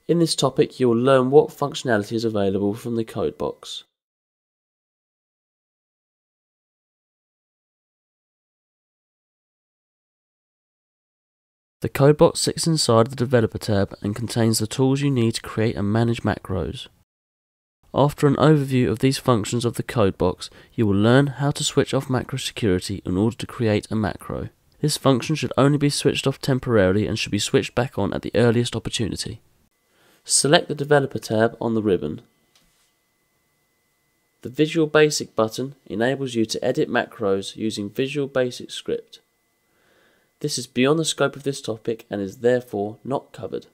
In this topic, you will learn what functionality is available from the code box. The code box sits inside the Developer tab and contains the tools you need to create and manage macros. After an overview of these functions of the code box, you will learn how to switch off macro security in order to create a macro. This function should only be switched off temporarily and should be switched back on at the earliest opportunity. Select the Developer tab on the ribbon. The Visual Basic button enables you to edit macros using Visual Basic script. This is beyond the scope of this topic and is therefore not covered.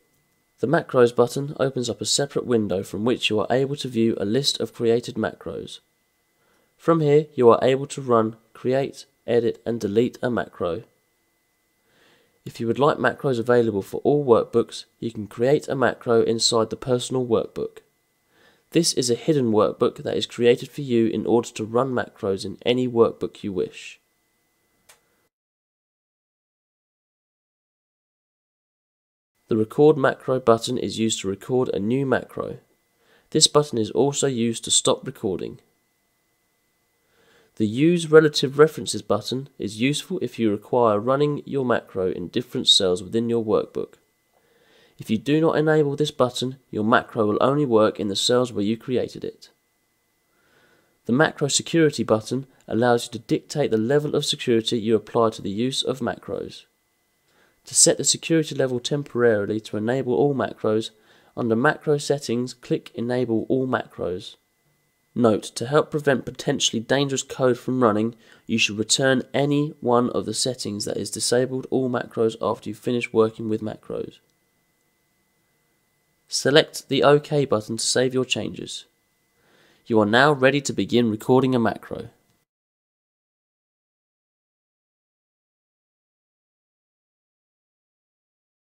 The Macros button opens up a separate window from which you are able to view a list of created macros. From here you are able to run, create, edit and delete a macro. If you would like macros available for all workbooks, you can create a macro inside the personal workbook. This is a hidden workbook that is created for you in order to run macros in any workbook you wish. The Record Macro button is used to record a new macro. This button is also used to stop recording. The Use Relative References button is useful if you require running your macro in different cells within your workbook. If you do not enable this button, your macro will only work in the cells where you created it. The Macro Security button allows you to dictate the level of security you apply to the use of macros. To set the security level temporarily to enable all macros, under Macro Settings, click Enable All Macros. Note, to help prevent potentially dangerous code from running, you should return any one of the settings that is disabled all macros after you finish working with macros. Select the OK button to save your changes. You are now ready to begin recording a macro.